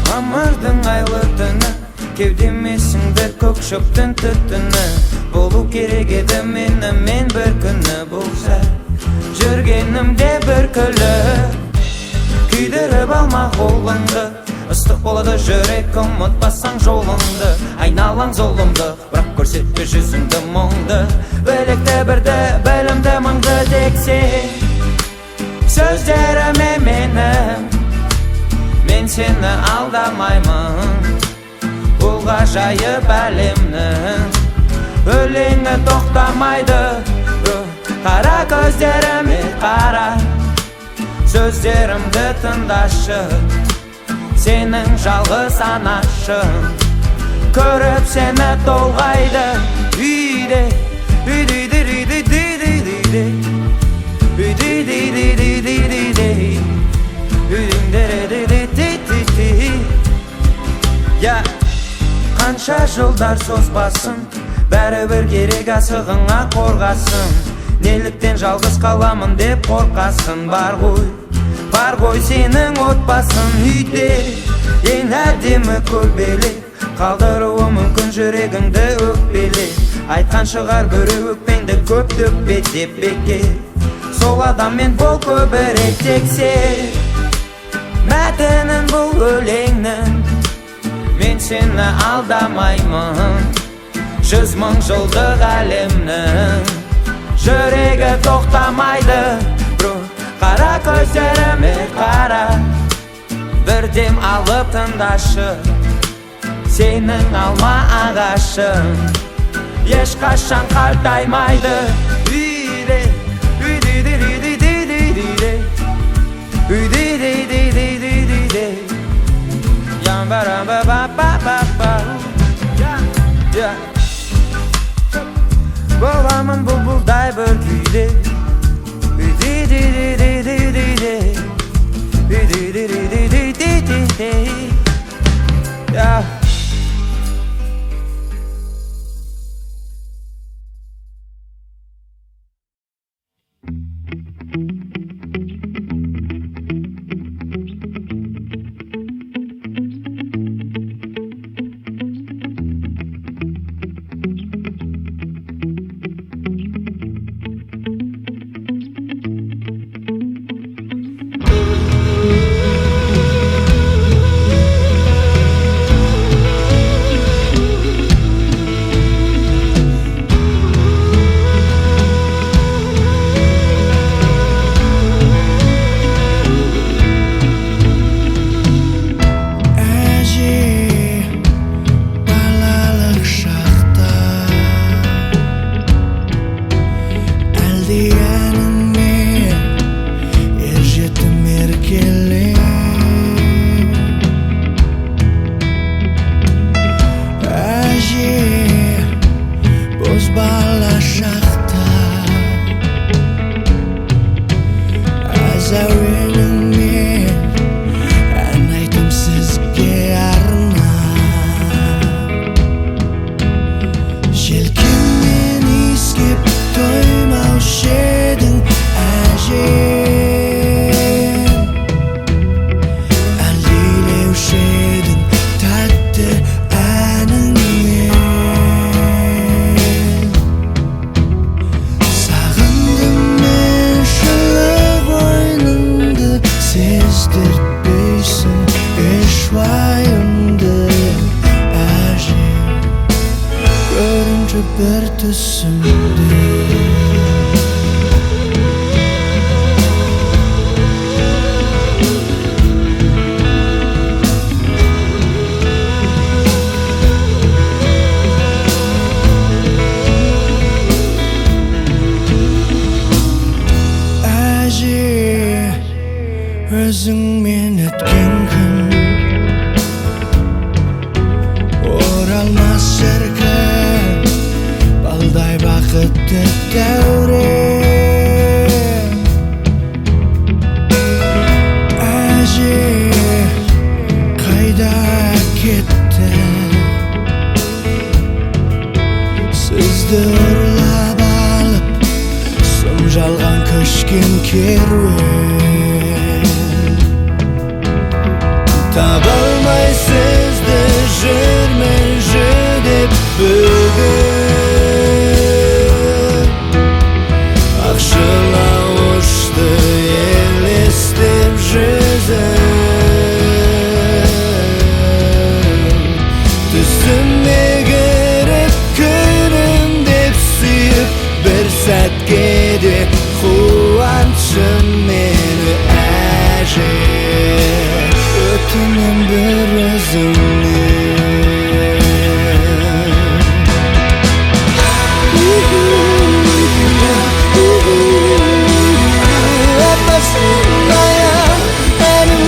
Мамырдың айлы түні, кеудемесіңді көк шөптің түтіні. Болу керек еді мен бір күні болса, жүргенімде бір күліп күйдіріп алма қолыңды. Ыстық болады жүрек, ұмытпасаң жолыңды. Айналаң зұлымдық, бірақ көрсетпе жүзіңді мұңды. Білекті бірді, білімді мыңды тексе сөздеріме менің, мен сені алдамаймын. Бұл ғажайып әлемнің өлеңі тоқтамайды. Қара көздеріме қара, сөздерімді тыңдашы. Сенің жалғыз анашың, көріп сені толғайды. Үйде, үйде, үйде, үйде, үйде, қанша жылдар созбасын, бәрібір керек асығыңа қорғасын. Неліктен жалғыз қаламын деп қорқасын? Бар ғой сенің отбасын. Үйде ең әдемі көбелек, қалдыруы мүмкін жүрегіңді өкпелек. Айтқан шығар біреу өкпеңді көп төкпе деп бекер. Сол адаммен бол көбірек тексе мәтінін бұл өлеңнің, мен сені алдамаймын. 100 мың жылдық әлемнің жүрегі тоқтамайды. Қара көздеріме қара, бір дем алып тыңдашы. Сенің алма ағашың ешқашан қартаймайды. Үйде, үйде, үйде, үйде, үйде, үйде, боламын бұлбұлдай бір күйде. Өзіңмен өткен күн оралмас шіркін, балдай бақытты дәурен. Әже қайда кетті, Bizi uğurlap alıp son жалған көшкен керуен Таба алмай сізді жүрмін жүдеп бүгін Ақшылау ұшты елестеп жүзім Түсіме кіріп күнім деп сүйіп бір сәтке де қуантшы мені әже Өтінем бір өзіңнен Апасындайым әнім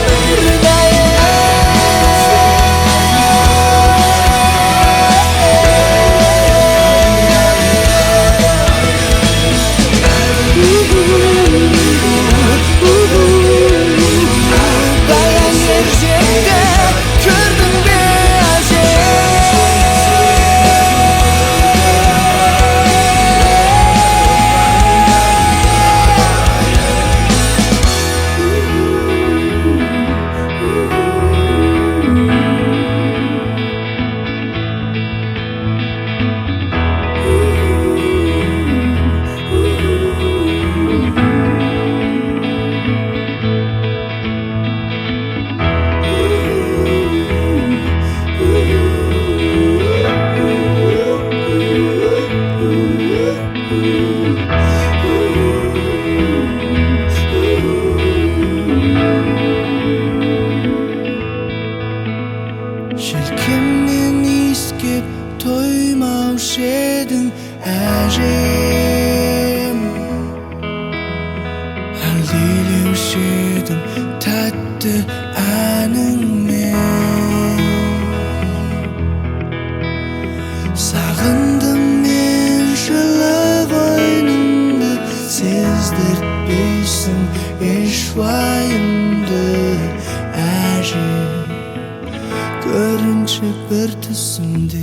Баян ер жерде көрдің бе әже Желкемнен иіскеп тоймаушы едің әжем Әлдилеуші едің тәтті әніңмен Сағындым мен жылы қойныңды Сездіртпейсің еш уайымды әжем Görünce bir түсімде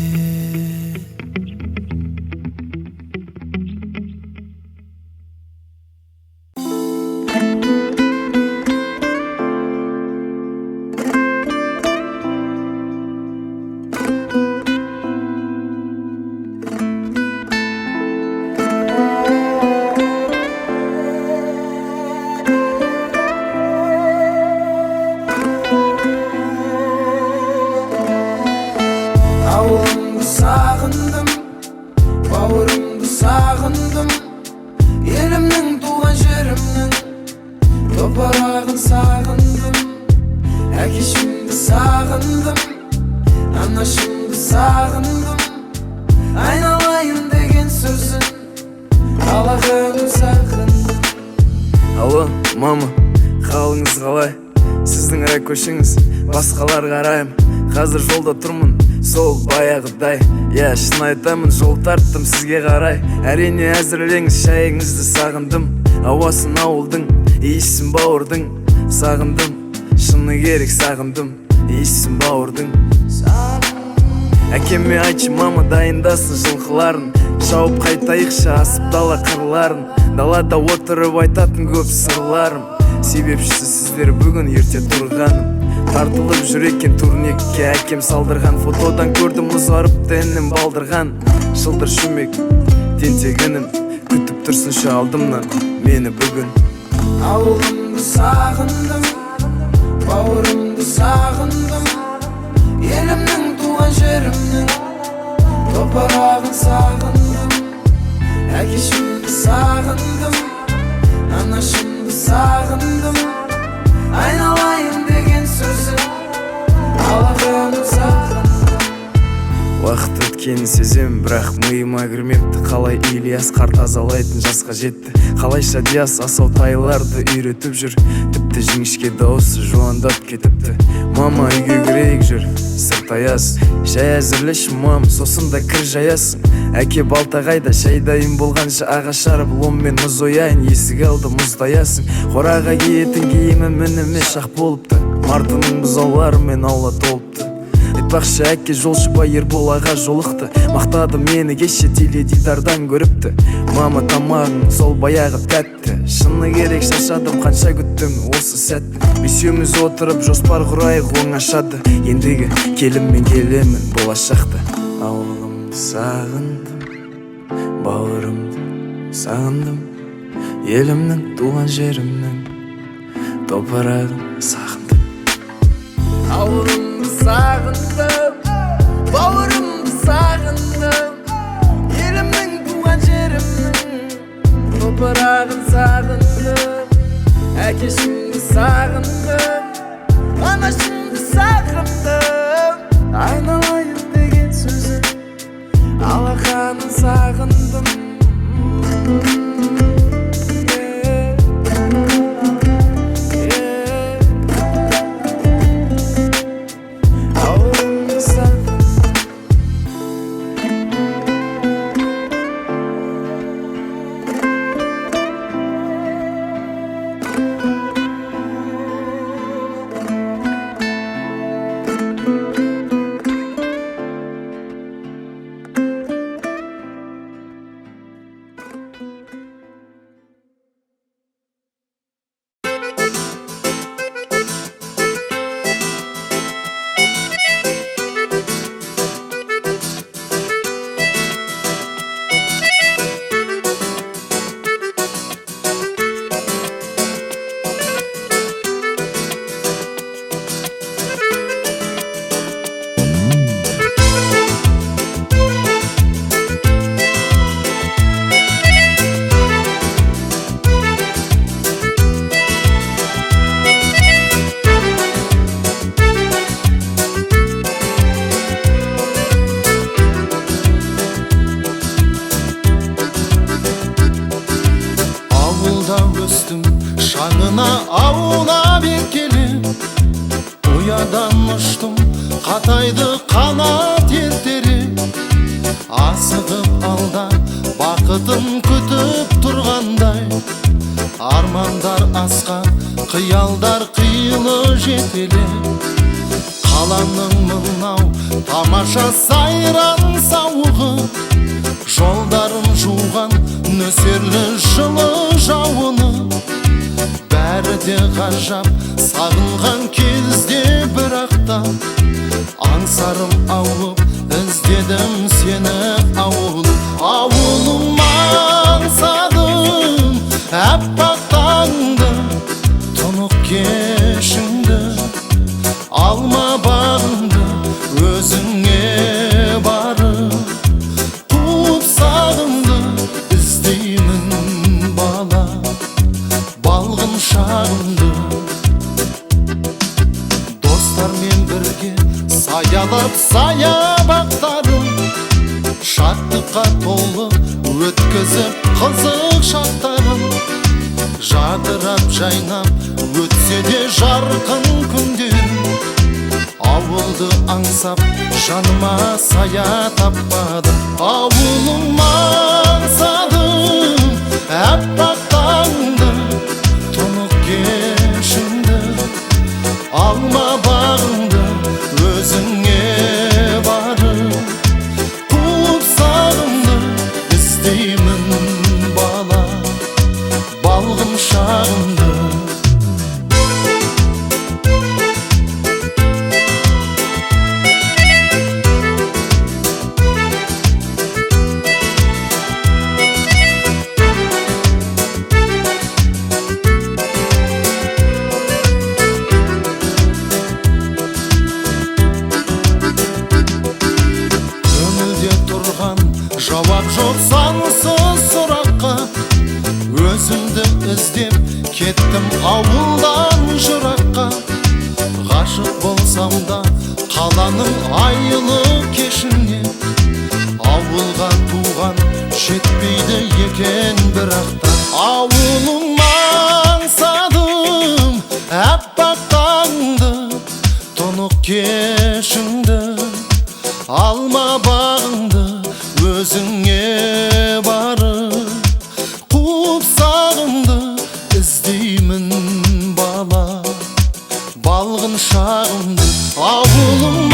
Ауылымды сағындым, бауырымды сағындым Елімнің туған жерімнің топырағын сағындым Әкешімді сағындым, анашымды сағындым Айналайын деген сөзін қалағанын сағындым Алло, мама, қалыңыз қалай? Сіздің көшіңіз, басқалар қарайым Қазір жолда тұрмын, сол баяғыдай Я шын айтамын, жол тарттым сізге қарай Әрине әзірлеңіз, шайыңызды сағындым Ауасын ауылдың, иісін бауырдың Сағындым, шыны керек сағындым Иісін бауырдың Әкеме айтшы, мама дайындасын жылқыларын Шауып қайтайықшы, асып дала қырларын Далада отырып айтатын көп сырларым Себепшісі сіздер бүгін ерте тұрғаным Тартылып жүр екен турникке әкем салдырған Фотодан көрдім ұзарып тәнім балдырған Шылдыр шүмек тентегінім Күтіп тұрсыншы алдымнан мені бүгін Ауылымды сағындым, бауырымды сағындым Елімнің туған жерімнің топырағын сағындым Әкешімді сағындым, анашымды сағындым Айналайын деген сөзін қалағанын сағындым Уақыт өткенін сезем, бірақ миыма кірмепті Қалай Ильяс қарт азалайтын жасқа жетті Қалайша Диас асау тайларды үйретіп жүр Тіпті жіңішке дауысы жуандап кетіпті Мама үйге кірейік жүр, сырт аяз Шай әзірлеші мам, сосын да кір жаясың Әке балтағайда шай дайын болғанша ағаш арып ломмен мұз ояйын Есік алды мұздаясың Қораға киетін киімі мініме шақ болыпты Мартының бұзауларымен аула толыпты бақшы әке жолшыбай Ербол аға жолықты. Мақтады мені кеше теледидардан көріпті. Мама тамағың сол баяғы тәтті. Шыны керек шаршадым, қанша күттім осы сәтті. Бесеуміз отырып жоспар құрайық оңашады. Ендігі келіммен келемін болашақты. Ауылымды сағындым, бауырымды сағындым, елімнің туған жерімнің топырағын сағындым. Ауылымды сағындым, бауырымды сағындым, елімнің туған жерімнің топырағын сағындым. Әкешімді сағындым, анашымды сағындым, айналайын деген сөзін алақанын сағындым. Шаңына аула беркелі, ұядан ұштым, қатайды қанат ертері. Асығып алда бақытын күтіп тұрғандай, армандар асқан, қиялдар қилы жетелі. Қаланың мынау тамаша сайран сауығы, жолдарын жуған нөсерлі жылы жауыны. Бәрі де ғажап сағынған кезде бірақта, аңсарым ауып іздедім сені ауылым. Ауылым аңсадым әппақ таңды, тұнық кешіңді, алма бағыңды өзіңе барып, қуып сағымды іздеймін бала, балғын шағымды. Достармен бірге саялап саябақтарым, шаттыққа толы өткізіп қызық шақтарым. Жадырап жайнап өтсе де жарқын күндерім, ауылды аңсап жаныма сая таппадым. Ауылым аңсадым әппақ таңды, тұнық кешіңді, алма бағыңды өзіңе барып, қуып сағымды іздеймін бала, балғын шағымды. Жауап жоқ сансыз сұраққа, өзімді іздеп кеттім ауылдан жыраққа. Ғашық болсам да қаланың айлы кешіне, ауылға туған жетпейді екен бірақта. Ауылым аңсадым әппақ таңды, тұнық кешіңді, алма бағыңды өзіңе барып, қуып сағымды іздеймін бала, балғын шағымды. Ауылым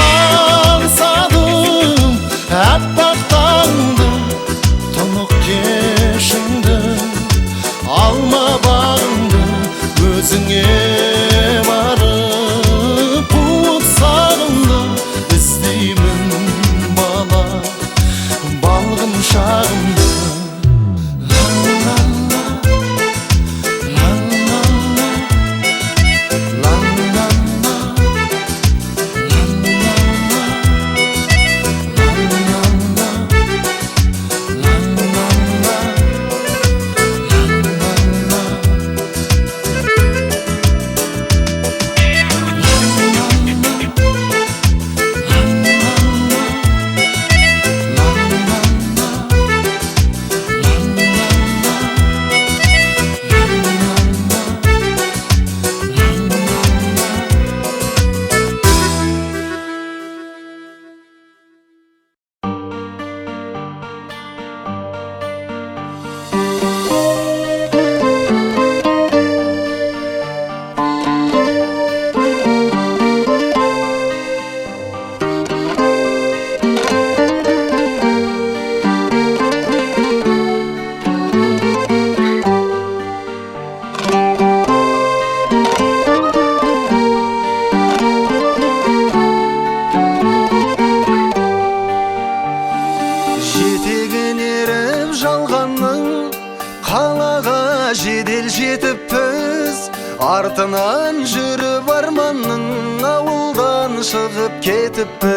жедел жетіппіз, артынан жүріп арманның ауылдан шығып кетіппіз.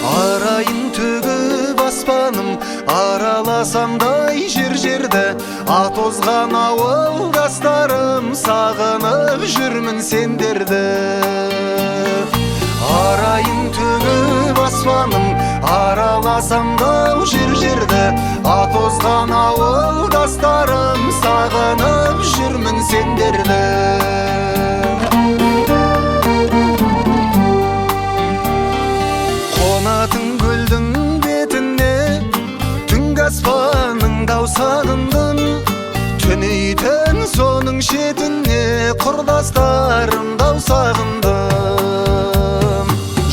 Арайын төгіп аспаным, араласамдай жер-жерді, атозған ауылдастарым, сағынып жүрмін сендерді. Арайын төгіп аспаным, араласамдай жер-жерді, атозған ауылдастарым, сағынып жүрмін сендерді. Қонатын гүлдің бетіне түнгі аспанның дау сағындым, түнейтін соның шетіне құрдастарым дау сағындым.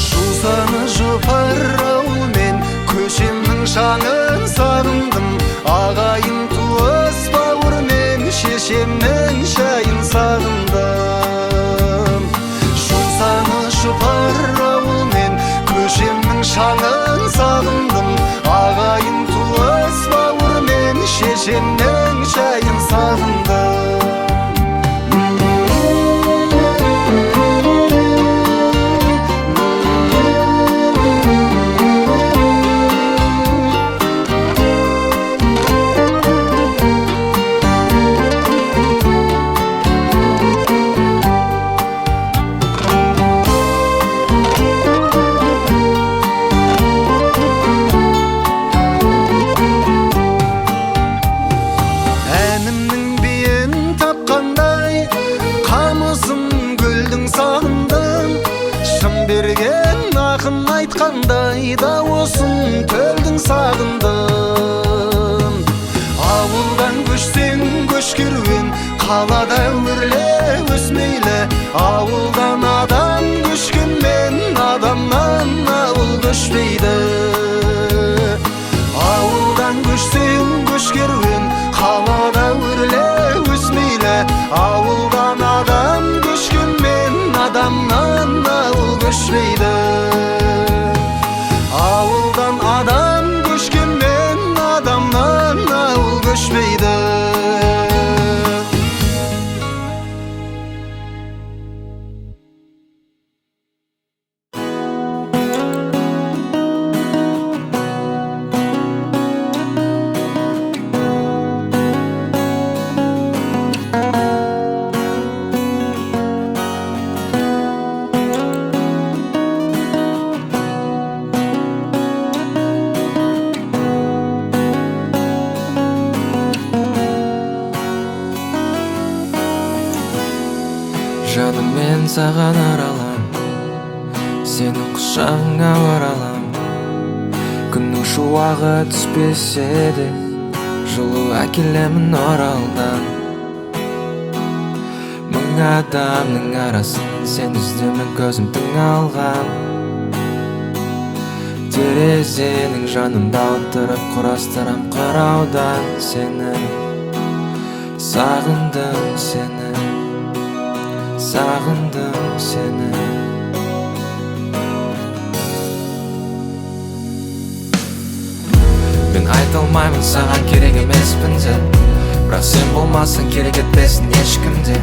Жусаны жұпар ауылмен көшемнің шаңын сағындым, ағайын туыс бауырмен шешемнің шайын сағындым. Жусаны жұпар ауылмен көшемнің шаңын сағындым, ағайын туыс бауырмен шешемнің шайын сағындым. Айтқандай дауысын төлдің сағындым. Ауылдан көшсең көш керуен, қалада өрле өсмейлі. Ауылдан адам көшкенмен, адамнан ауыл көшпейді. Ауылдан көшсең көш керуен, қалада өрле өсмейлі. Ауылдан адам көшкенмен, адамнан ауыл көшпейді. Ауылдан адам көшкенмен, адамнан ауыл көшпейді. Жаным, мен саған аралам, сенің құшағыңа оралам. Күннің шуағы түспесе де, жылу әкелемін оралдан. Мың адамның арасын сен іздеме, көзімдің алған. Терезенің жанымда отырып құрастырам қараудан сені. Сағындым сені, сағындым сені. Мен айта алмаймын саған керек емеспін деп, бірақ сен болмасаң керек етпесін ешкімде.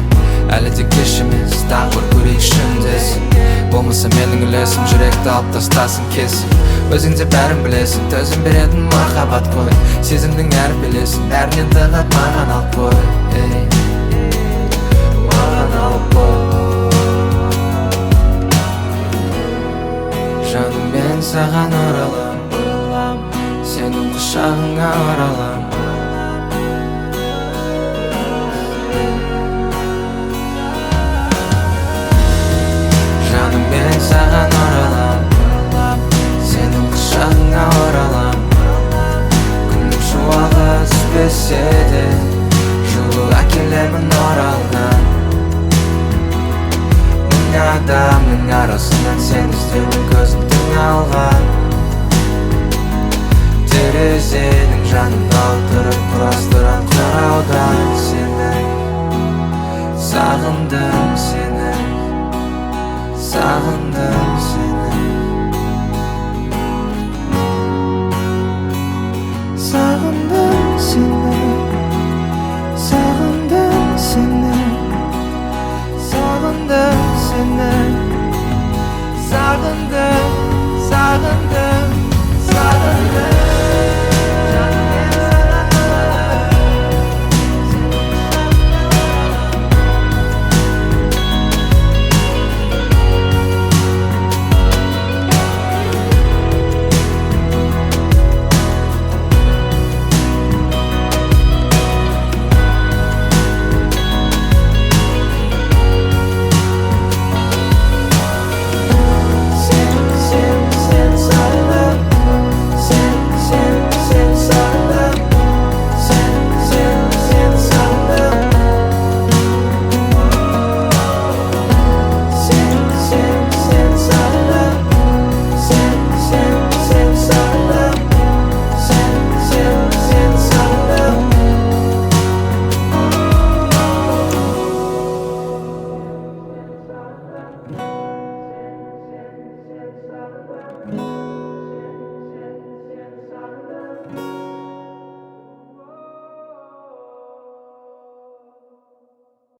Әлі де кеш емес, тағы бір көрейік шындесін. Болмаса менің үлесім, жүректі алып тастасын кесіп. Өзің де бәрін білесің, төзім беретін махаббат қой. Сезімнің әрін білесің, бәрінен тығып маған алып қой. Маған алып қой. Жаным, мен саған оралам, сенің құшағыңа оралам. Жаным, мен саған оралам, сенің құшағыңа оралам. Күннің шуағы түспесе де, жылу әкелемін оралдан. Мың адамның арасынан сен іздеуін көзімдің алған. Терезенің жанында отырып құрастырам қараудан сені. Сағындым сені, сағындым сені. Сағындым сені, Sağındım, sağındım